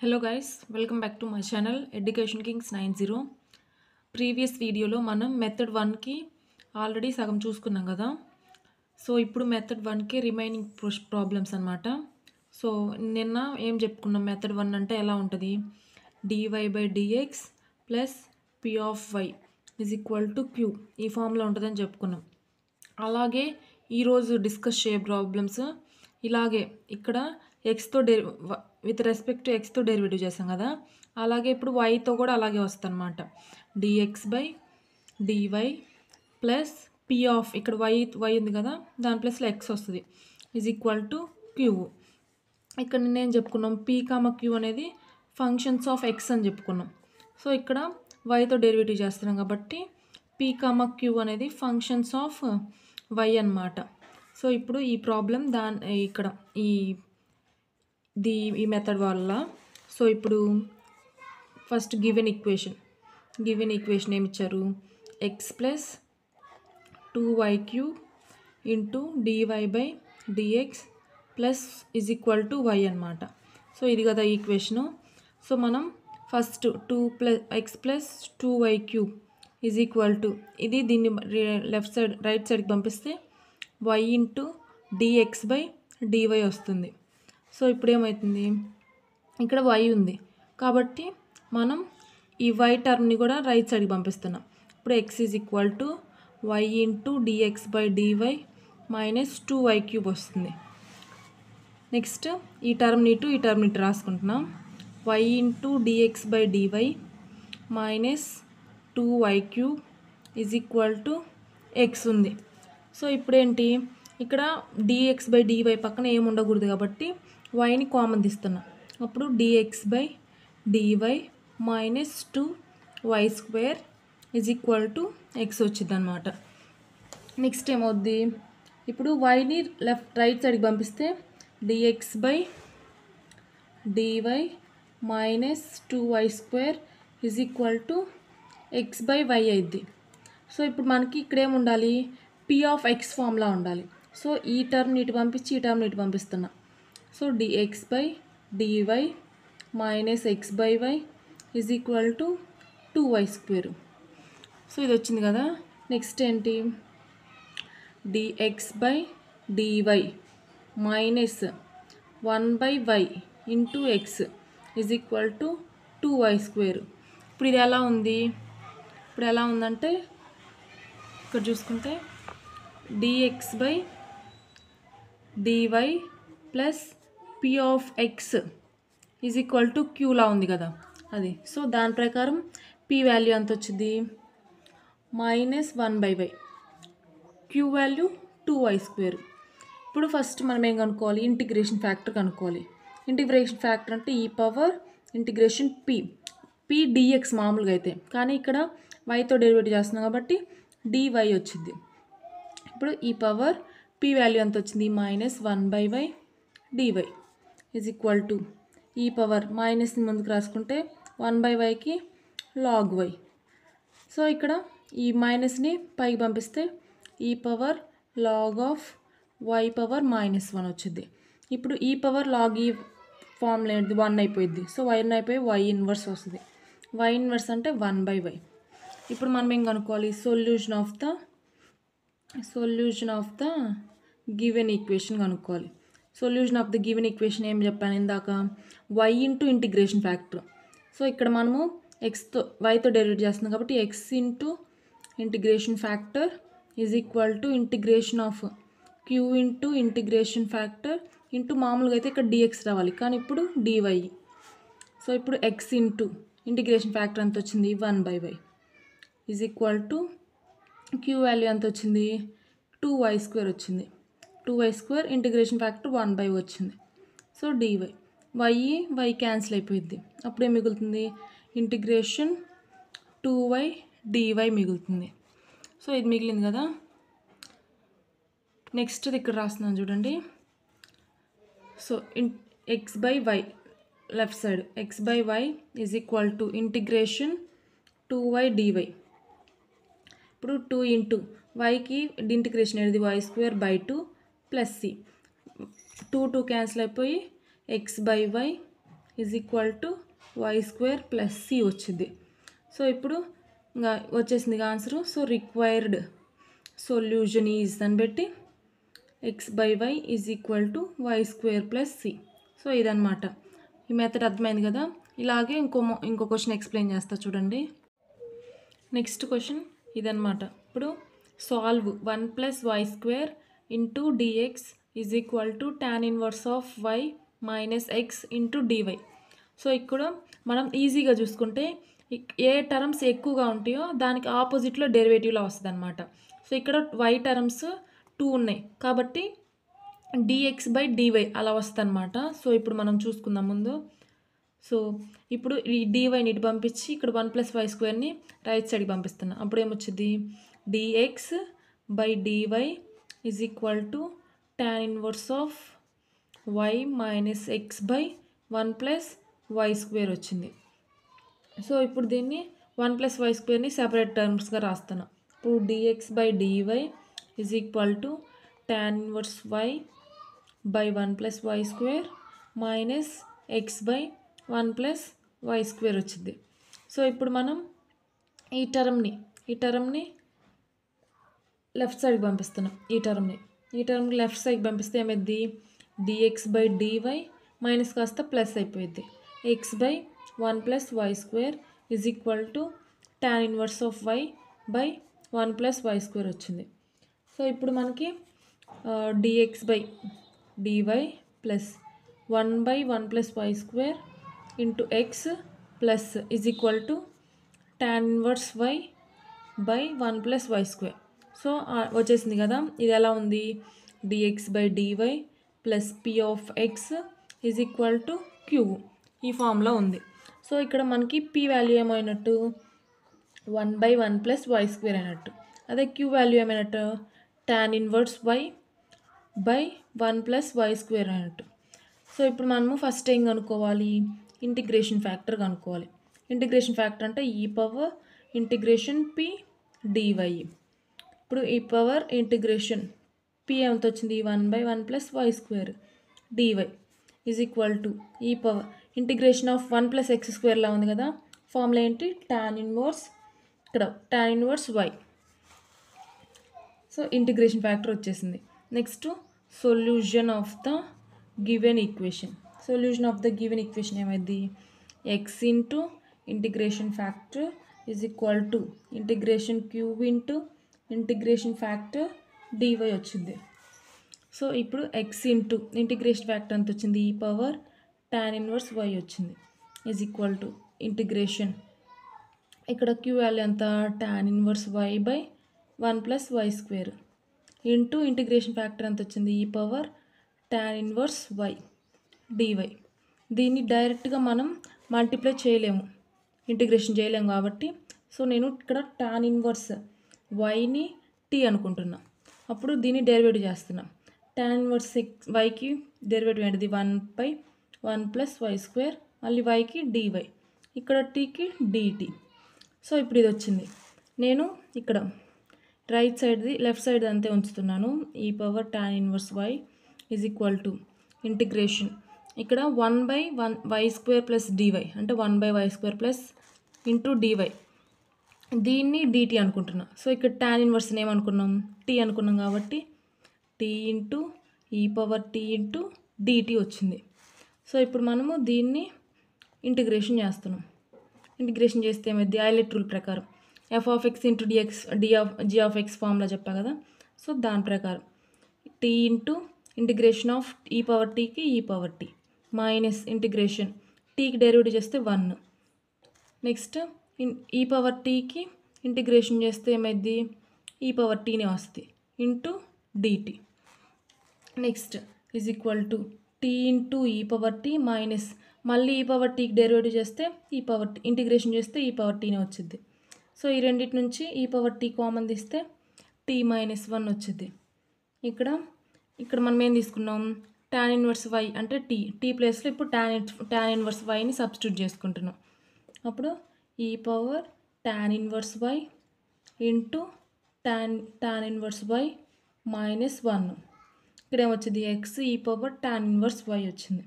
Hello guys, welcome back to my channel Education Kings 90. Previous వీడియోలో మనం method 1కి already సగం చూసుకున్నాం కదా. సో ఇప్పుడు మెథడ్ 1కి రిమైనింగ్ ప్రాబ్లమ్స్ అనమాట. సో నిన్న ఏం చెప్పుకున్నాం, మెథడ్ 1 అంటే ఎలా ఉంటుంది, dy/dx plus p of y is equal to q ఈ ఫామ్లో ఉంటుందని చెప్పుకున్నాం. అలాగే ఈరోజు డిస్కస్ చేయే ప్రాబ్లమ్స్ ఇలాగే ఇక్కడ ఎక్స్తో విత్ రెస్పెక్ట్ టు ఎక్స్తో డెరివేటివ్ చేసాం కదా, అలాగే ఇప్పుడు వైతో కూడా అలాగే వస్తుంది అనమాట. dx/dy ప్లస్ p ఆఫ్ ఇక్కడ y ఉంది కదా, దాని ప్లస్లో ఎక్స్ వస్తుంది ఈజ్ ఈక్వల్ టు క్యూ. ఇక్కడ నేను చెప్పుకున్నాం p, q అనేది ఫంక్షన్స్ ఆఫ్ ఎక్స్ అని చెప్పుకున్నాం. సో ఇక్కడ వైతో డెరివేటివ్ చేస్తున్నాం కాబట్టి p, q అనేది ఫంక్షన్స్ ఆఫ్ y అన్నమాట. సో ఇప్పుడు ఈ ప్రాబ్లం ఇక్కడ ఈ మెథడ్ వల్ల, సో ఇప్పుడు ఫస్ట్ గివెన్ ఈక్వేషన్ ఏమి ఇచ్చారు, X plus 2y³ into dy/dx plus is equal to y అనమాట. సో ఇది కదా ఈక్వేషను. సో మనం first x plus 2y³ is equal to ఇది, దీన్ని రైట్ సైడ్కి పంపిస్తే y ఇంటూ dx/dy వస్తుంది. సో ఇప్పుడు ఏమవుతుంది, ఇక్కడ y ఉంది కాబట్టి మనం ఈ y టర్మ్ని కూడా రైట్ సైడ్కి పంపిస్తున్నాం. ఇప్పుడు x is equal to y into dx/dy minus 2y³ వస్తుంది. నెక్స్ట్ ఈ టర్మ్ని ఇటు రాసుకుంటున్నాం. y into dx/dy minus 2y³ is equal to x ఉంది. సో ఇప్పుడేంటి, ఇక్కడ dx/dy పక్కన ఏమి ఉండకూడదు కాబట్టి yని కామన్ తీస్తున్నాం. అప్పుడు dx/dy minus 2y² is equal to x వచ్చింది అనమాట. నెక్స్ట్ ఏమవుద్ది, ఇప్పుడు yని రైట్ సైడ్కి పంపిస్తే dx/dy minus 2y² is equal to x/y అయింది. సో ఇప్పుడు మనకి ఇక్కడ ఏముండాలి, p ఆఫ్ x ఫామ్లా ఉండాలి. సో ఈ టర్మ్ని ఇటు పంపించి ఈ టర్మ్ని ఇటు పంపిస్తున్నా. So dx/dy minus x/y is equal to 2y². So ఇది వచ్చింది కదా. నెక్స్ట్ ఏంటి, dx/dy minus 1/y into x is equal to 2y². ఇప్పుడు ఇది ఎలా ఉంది, ఉందంటే ఇక్కడ చూసుకుంటే dx/dy plus p of x is equal to క్యూలా ఉంది కదా అది. సో దాని ప్రకారం p వాల్యూ ఎంత వచ్చింది, minus 1/y, q value 2y². ఇప్పుడు ఫస్ట్ మనం ఏం కనుక్కోవాలి, ఇంటిగ్రేషన్ ఫ్యాక్టర్ కనుక్కోవాలి. ఇంటిగ్రేషన్ ఫ్యాక్టర్ అంటే ఈ పవర్ ఇంటిగ్రేషన్ p dx మామూలుగా అయితే, కానీ ఇక్కడ yతో డెరివేటివ్ చేస్తున్నాం కాబట్టి dy వచ్చింది. ఇప్పుడు ఈ పవర్ p వాల్యూ ఎంత వచ్చింది, minus 1/y dy is equal to ఈ పవర్ మైనస్ని ముందుకు రాసుకుంటే 1/yకి log y. సో ఇక్కడ ఈ మైనస్ని పైకి పంపిస్తే e power log of y power minus 1 వచ్చింది. ఇప్పుడు ఈ పవర్ లాగ్ ఈ ఫామ్లో ఏంటి 1 అయిపోయింది. సో y అయిపోయి y ఇన్వర్స్ వస్తుంది. y ఇన్వర్స్ అంటే 1/y. ఇప్పుడు మనం ఏం కనుక్కోవాలి, solution of the given equation కనుక్కోవాలి. Solution of the given equation ఏం చెప్పాను ఇందాక, y into integration factor. So ఇక్కడ మనము yతో డెరివేట్ చేస్తున్నాం కాబట్టి x into integration factor is equal to integration of q into integration factor into మామూలుగా అయితే ఇక్కడ dx రావాలి, కానీ ఇప్పుడు dy. సో ఇప్పుడు x ఇంటూ ఇంటిగ్రేషన్ ఫ్యాక్టర్ ఎంత వచ్చింది, 1/y is equal to q value ఎంత వచ్చింది, 2y² వచ్చింది. 2y² ఇంటిగ్రేషన్ ఫ్యాక్టర్ 1/y వచ్చింది. సో dy y క్యాన్సిల్ అయిపోయింది. అప్పుడు ఏం మిగులుతుంది, ఇంటిగ్రేషన్ 2y dy మిగులుతుంది. సో ఇది మిగిలింది కదా. నెక్స్ట్ ఇక్కడ రాస్తున్నాను చూడండి. So x/y left side x/y is equal to integration 2y dy. ఇప్పుడు 2 ఇంటూ వైకి ఇంటిగ్రేషన్ అనేది y²/2 ప్లస్ c, 2 క్యాన్సిల్ అయిపోయి x/y is equal to y square plus c వచ్చింది. సో ఇప్పుడు ఇంకా వచ్చేసింది answer. So required solution is అని పెట్టి x/y is equal to y square plus c. So ఇదన్నమాట. ఈ మెథడ్ అర్థమైంది కదా. ఇలాగే ఇంకో క్వశ్చన్ ఎక్స్ప్లెయిన్ చేస్తా చూడండి. నెక్స్ట్ క్వశ్చన్ ఇదన్నమాట. ఇప్పుడు solve 1 + y² into dx is equal to tan inverse of y minus x into dy. So ఇక్కడ మనం ఈజీగా చూసుకుంటే ఏ టర్మ్స్ ఎక్కువగా ఉంటాయో దానికి ఆపోజిట్లో డెరివేటివ్లో వస్తుంది అనమాట. సో ఇక్కడ y టర్మ్స్ 2 ఉన్నాయి కాబట్టి dx/dy అలా వస్తుంది అనమాట. సో ఇప్పుడు మనం చూసుకుందాం ముందు. సో ఇప్పుడు ఈ dyని ఇటు పంపించి ఇక్కడ 1 + y² రైట్ సైడ్కి పంపిస్తున్నా. అప్పుడు ఏమొచ్చింది, dx/dy is equal to tan inverse of y minus x/1 + y² వచ్చింది. సో ఇప్పుడు దీన్ని 1 + y² సెపరేట్ టర్మ్స్గా రాస్తున్నా. ఇప్పుడు dx/dy is equal to tan inverse y/1 + y² minus x/1 + y² వచ్చింది. సో ఇప్పుడు మనం ఈ టర్మ్ని లెఫ్ట్ సైడ్కి పంపిస్తున్నాం. ఈ టర్మ్ని లెఫ్ట్ సైడ్కి పంపిస్తే ఏమైంది, dx/dy మైనస్ కాస్త ప్లస్ అయిపోయింది. x/1 + y² is equal to tan inverse of y/1 + y² వచ్చింది. సో ఇప్పుడు మనకి dx/dy plus 1/1 + y² into x plus is equal to tan inverse y/1 + y². So వచ్చేసింది కదా. ఇది ఎలా ఉంది, dx/dy plus p of x is equal to q ఈ ఫామ్లో ఉంది. సో ఇక్కడ మనకి p వాల్యూ ఏమైనట్టు 1/1 + y² అయినట్టు. అదే q వాల్యూ ఏమైనట్టు tan ఇన్వర్స్ y/1 + y² అయినట్టు. సో ఇప్పుడు మనము ఫస్ట్ ఏం కనుక్కోవాలి, ఇంటిగ్రేషన్ ఫ్యాక్టర్ కనుక్కోవాలి. ఇంటిగ్రేషన్ ఫ్యాక్టర్ అంటే ఇంటిగ్రేషన్ p dy. ఇప్పుడు ఇంటిగ్రేషన్ p ఎంత వచ్చింది, 1/1 + y² dy is equal to integration of 1 + x² లా ఉంది కదా. ఫార్ములా ఏంటి, tan inverse y. So integration factor వచ్చేసింది. Next solution of the given equation. ఏమైంది, x into integration factor is equal to integration cube into integration factor dy వచ్చింది. So ఇప్పుడు x into integration factor ఎంత వచ్చింది, tan inverse y వచ్చింది is equal to integration ఇక్కడ q value ఎంత, tan inverse y/1 + y² into integration factor ఎంత వచ్చింది, tan inverse y dy. దీన్ని డైరెక్ట్గా మనం మల్టిప్లై చేయలేము, ఇంటిగ్రేషన్ చేయలేము కాబట్టి సో నేను ఇక్కడ tan ఇన్వర్స్ yని t అనుకుంటున్నా. అప్పుడు దీన్ని డెరివేటివ్ చేస్తున్నా. tan ఇన్వర్స్ yకి డెరివేటివ్ ఏంటిది, 1/1 + y², మళ్ళీ yకి dy, ఇక్కడ tకి dt. సో ఇప్పుడు ఇది వచ్చింది. నేను ఇక్కడ లెఫ్ట్ సైడ్ అంతే ఉంచుతున్నాను. tan inverse y is equal to integration ఇక్కడ 1/1 y² + dy అంటే 1/y² ప్లస్ ఇంటూ dy, దీన్ని dt అనుకుంటున్నా. సో ఇక్కడ tan ఇన్వర్స్ని ఏమనుకున్నాం, t అనుకున్నాం కాబట్టి t ఇంటూ ఇంటూ dt వచ్చింది. సో ఇప్పుడు మనము దీన్ని ఇంటిగ్రేషన్ చేస్తున్నాం. ఇంటిగ్రేషన్ చేస్తే ఏమైంది, ఐలెట్ రూల్ ప్రకారం f(x) ఇంటూ g(x) ఫార్ములా చెప్పా కదా. సో దాని ప్రకారం t ఇంటూ ఇంటిగ్రేషన్ ఆఫ్ కి t మైనస్ ఇంటిగ్రేషన్ టీకి డెరివేటివ్ చేస్తే 1. నెక్స్ట్ కి ఇంటిగ్రేషన్ చేస్తే ఏమైంది, tనే వస్తుంది into dt. Next is equal to t into minus మళ్ళీ టీకి డెరివేటివ్ చేస్తే ఇంటిగ్రేషన్ చేస్తే tనే వచ్చింది. సో ఈ రెండింటి నుంచి t కామన్ తీస్తే t - 1 వచ్చింది. ఇక్కడ మనం ఏం తీసుకున్నాం, tan ఇన్వర్స్ y అంటే t ప్లేస్లో ఇప్పుడు tan ఇన్వర్స్ yని సబ్స్టిట్యూట్ చేసుకుంటున్నాం. అప్పుడు tan inverse y into tan inverse y - 1. ఇక్కడ ఏమొచ్చింది, x tan ఇన్వర్స్ y వచ్చింది.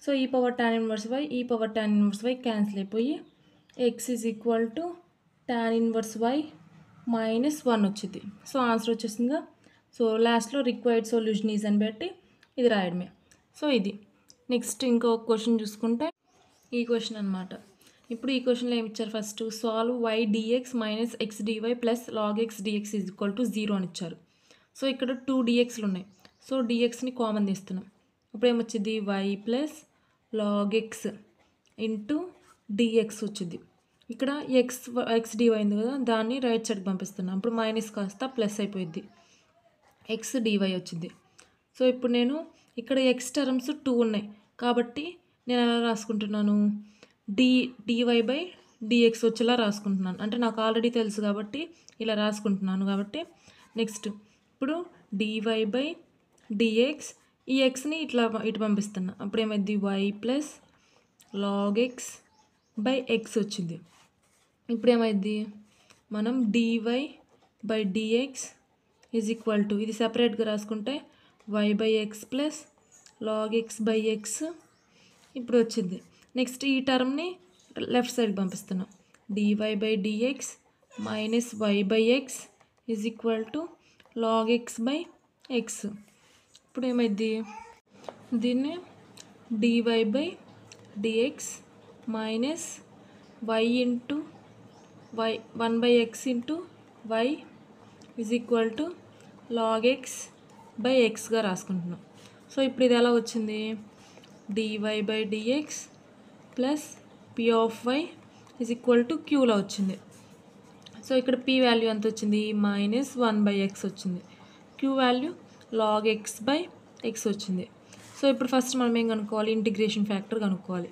సో ఈ పవర్ tan ఇన్వర్స్ వై ఈ power tan inverse y cancel అయిపోయి x is equal to tan inverse y -1 వచ్చింది. So answer వచ్చేసిందిగా. సో లాస్ట్లో required solution is అని పెట్టి ఇది రాయడమే. సో ఇది నెక్స్ట్ ఇంకో క్వశ్చన్ చూసుకుంటే ఈ క్వశ్చన్ అనమాట. ఇప్పుడు ఈ క్వశ్చన్లో ఏమి ఇచ్చారు? First solve y dx minus x dy plus log x dx is equal to 0 అని ఇచ్చారు. సో ఇక్కడ 2 dxలు ఉన్నాయి. సో డిఎక్స్ని కామన్ తీస్తున్నాం. ఇప్పుడు ఏమొచ్చింది? Y plus log x into dx వచ్చింది. ఇక్కడ ఎక్స్ డివై అయింది కదా, దాన్ని రైట్ సైడ్కి పంపిస్తున్నాం. అప్పుడు మైనస్ కాస్త ప్లస్ అయిపోయింది, ఎక్స్ డివై వచ్చింది. సో ఇప్పుడు నేను ఇక్కడ ఎక్స్ టర్మ్స్ 2 ఉన్నాయి కాబట్టి నేను ఎలా రాసుకుంటున్నాను? డివై బై డిఎక్స్ వచ్చేలా రాసుకుంటున్నాను. అంటే నాకు ఆల్రెడీ తెలుసు కాబట్టి ఇలా రాసుకుంటున్నాను. కాబట్టి నెక్స్ట్ ఇప్పుడు డివై బై డిఎక్స్, ఈ ఎక్స్ని ఇటు పంపిస్తున్నా. అప్పుడు ఏమైంది? Y plus log x by x వచ్చింది. ఇప్పుడు ఏమైంది? మనం dy by dx is equal to, ఇది సెపరేట్గా రాసుకుంటే y by x plus log x by x ఇప్పుడు వచ్చింది. నెక్స్ట్ ఈ టర్మ్ని లెఫ్ట్ సైడ్ పంపిస్తున్నాం. Dy by dx minus y by x is equal to log x by x. ఇప్పుడు ఏమైంది? దీన్ని dy by dx minus y into y 1 by x into y is equal to log x by ఎక్స్గా రాసుకుంటున్నాం. So ఇప్పుడు ఇది ఎలా వచ్చింది? Dy by dx plus p of y is equal to క్యూలో వచ్చింది. సో ఇక్కడ పి వాల్యూ ఎంత వచ్చింది? -1 బై ఎక్స్ వచ్చింది. Q value log x by x వచ్చింది. సో ఇప్పుడు ఫస్ట్ మనం ఏం కనుక్కోవాలి? ఇంటిగ్రేషన్ ఫ్యాక్టర్ కనుక్కోవాలి.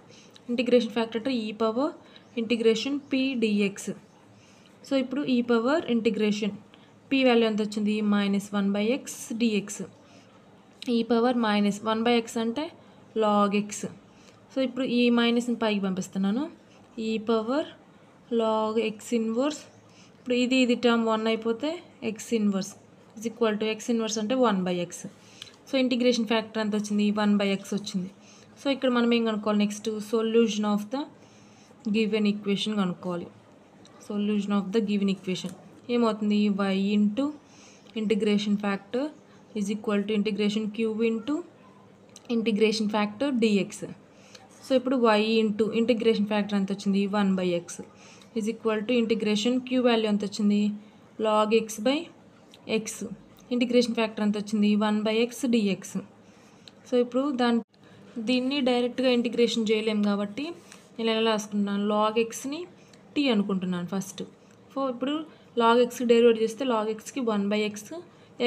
ఇంటిగ్రేషన్ ఫ్యాక్టర్ అంటే ఈ power integration p dx. So ఇప్పుడు ఈ పవర్ ఇంటిగ్రేషన్ పి వాల్యూ ఎంత వచ్చింది? -1 బై ఎక్స్ డిఎక్స్. ఈ పవర్ -1 బై ఎక్స్ అంటే లాగ్ ఎక్స్. సో ఇప్పుడు ఈ మైనస్ని పైకి పంపిస్తున్నాను. ఈ పవర్ లాగ్ ఎక్స్ ఇన్వర్స్. ఇప్పుడు ఇది టర్మ్ 1 అయిపోతే X inverse is equal to X inverse అంటే 1 by X. So integration factor ఎంత వచ్చింది? 1 బై ఎక్స్ వచ్చింది. సో ఇక్కడ మనం ఏం కనుక్కోవాలి? Next solution of the given equation కనుక్కోవాలి. Solution of the given equation ఏమవుతుంది? Y into integration factor is equal to integration cube into integration factor dx. So ఇప్పుడు వై ఇంటూ ఇంటిగ్రేషన్ ఫ్యాక్టర్ ఎంత వచ్చింది? 1 by x is equal to integration q value ఎంత వచ్చింది? Log x by x. Integration factor ఎంత వచ్చింది? 1 by x dx. So ఇప్పుడు దీన్ని డైరెక్ట్గా ఇంటిగ్రేషన్ చేయలేము కాబట్టి నేను ఎలా రాసుకుంటున్నాను? లాగ్ ఎక్స్ని టీ అనుకుంటున్నాను ఫస్ట్. సో ఇప్పుడు లాగ్ ఎక్స్కి డెరివేట్ చేస్తే లాగ్ ఎక్స్కి 1 బై ఎక్స్,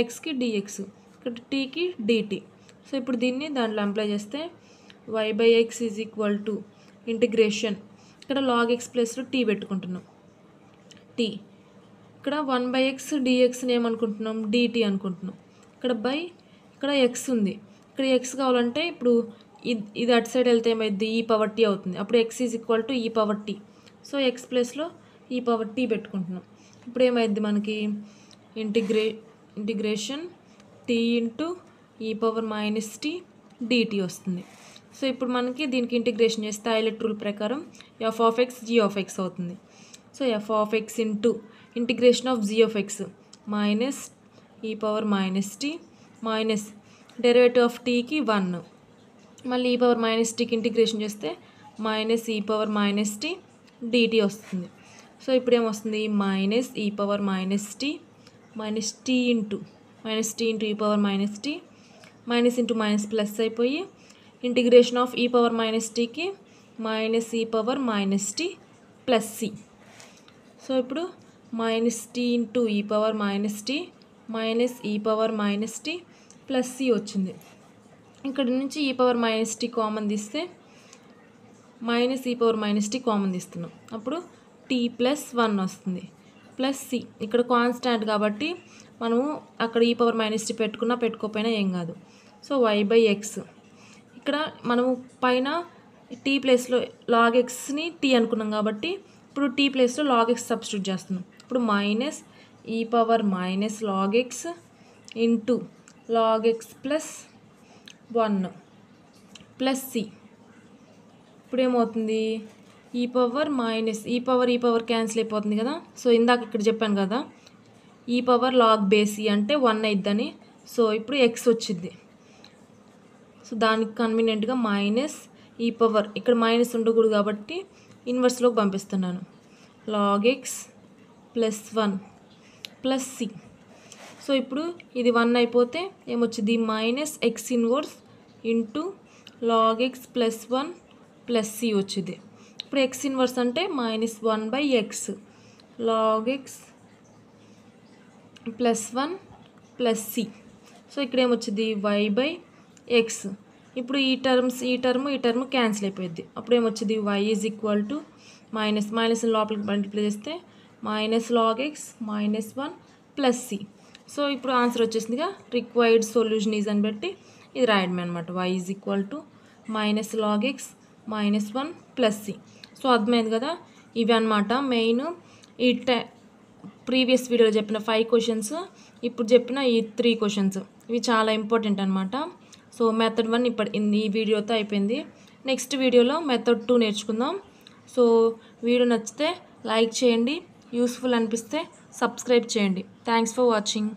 ఎక్స్కి డిఎక్స్, ఇక్కడ టీకి డిటీ. సో ఇప్పుడు దీన్ని దాంట్లో అప్లై చేస్తే y by x is equal to integration, ఇక్కడ లాగ్ ఎక్స్ ప్లస్లో టీ పెట్టుకుంటున్నాం, టీ. ఇక్కడ 1 బై ఎక్స్ డిఎక్స్ని ఏమనుకుంటున్నాం? డిటీ అనుకుంటున్నాం. ఇక్కడ ఎక్స్ ఉంది. ఇక్కడ ఎక్స్ కావాలంటే ఇప్పుడు ఇది అటు సైడ్ వెళ్తే ఏమైంది? ఈ పవర్ టీ అవుతుంది. అప్పుడు ఎక్స్ ఈజ్ ఈక్వల్ టు ఈ పవర్ టీ. సో ఎక్స్ ప్లస్లో ఈ పవర్ టీ పెట్టుకుంటున్నాం. ఇప్పుడు ఏమైంది మనకి? ఇంటిగ్రేషన్ టీ ఇంటూ ఈ పవర్ మైనస్ టీ డిటీ వస్తుంది. సో ఇప్పుడు మనకి దీనికి ఇంటిగ్రేషన్ చేస్తే ఐలెట్ రూల్ ప్రకారం f of x g of x అవుతుంది. So f of x into integration of g of x minus ఈ power minus t minus derivative of టీకి 1, మళ్ళీ ఈ పవర్ మైనస్ టీకి ఇంటిగ్రేషన్ చేస్తే మైనస్ ఈ పవర్ మైనస్ టీ డిటీ వస్తుంది. So ఇప్పుడు ఏమొస్తుంది? మైనస్ ఈ పవర్ మైనస్ టీ ఇంటూ ఈ power minus t, minus into minus plus అయిపోయి integration of e power minus టీకి మైనస్ ఈ power minus t plus c. So ఇప్పుడు మైనస్ టీ ఇంటూ ఈ పవర్ మైనస్ టీ మైనస్ ఈ power minus t plus c వచ్చింది. ఇక్కడ నుంచి e power minus t common తీస్తే మైనస్ ఈ పవర్ మైనస్ టీ కామన్ తీస్తున్నాం. అప్పుడు టీ ప్లస్ 1 వస్తుంది ప్లస్ సి. ఇక్కడ కాన్స్టాంట్ కాబట్టి మనము అక్కడ ఈ పవర్ మైనస్ టీ పెట్టుకోకపోయినా ఏం కాదు. సో వై బై ఎక్స్, ఇక్కడ మనము పైన టీ ప్లేస్లో లాగ్ ఎక్స్ని టీ అనుకున్నాం కాబట్టి ఇప్పుడు టీ ప్లేస్లో లాగ్ ఎక్స్ సబ్స్టిట్యూట్ చేస్తున్నాం. ఇప్పుడు మైనస్ ఈ power minus log x into log x plus 1 plus c. ఇప్పుడు ఏమవుతుంది, ఈ పవర్ క్యాన్సిల్ అయిపోతుంది కదా. సో ఇందాక ఇక్కడ చెప్పాను కదా ఈ పవర్ లాగ్ బేస్ అంటే 1 అయిద్దని. సో ఇప్పుడు ఎక్స్ వచ్చింది. సో దానికి కన్వీనియంట్గా మైనస్ ఈ పవర్, ఇక్కడ మైనస్ ఉండకూడదు కాబట్టి ఇన్వర్స్లోకి పంపిస్తున్నాను. Log x plus 1 plus c. So ఇప్పుడు ఇది 1 అయిపోతే ఏమొచ్చింది, minus x inverse into log x plus 1 plus c వచ్చింది. ఇప్పుడు ఎక్స్ ఇన్వర్స్ అంటే -1/x log x plus 1 plus c. So ఇక్కడ ఏమొచ్చింది, y/x. ఇప్పుడు ఈ టర్మ్ క్యాన్సిల్ అయిపోయింది. అప్పుడు ఏమొచ్చింది, y is equal to minus లోపలికి మల్టిప్లై చేస్తే minus log x -1 plus c. So ఇప్పుడు ఆన్సర్ వచ్చేసిందిగా. రిక్వైర్డ్ సొల్యూషన్ ఈజ్ అని బట్టి ఇది రాయడమే అనమాట. y is equal to minus log x -1 plus c. So అర్థమైంది కదా. ఇవి అనమాట మెయిన్ ఈ ప్రీవియస్ వీడియోలో చెప్పిన 5 క్వశ్చన్స్, ఇప్పుడు చెప్పిన ఈ 3 క్వశ్చన్స్. ఇవి చాలా ఇంపార్టెంట్ అనమాట. సో మెథడ్ 1 ఈ వీడియోతో అయిపోయింది. నెక్స్ట్ వీడియోలో మెథడ్ 2 నేర్చుకుందాం. సో వీడియో నచ్చితే లైక్ చేయండి, యూస్ఫుల్ అనిపిస్తే సబ్స్క్రైబ్ చేయండి. Thanks for watching.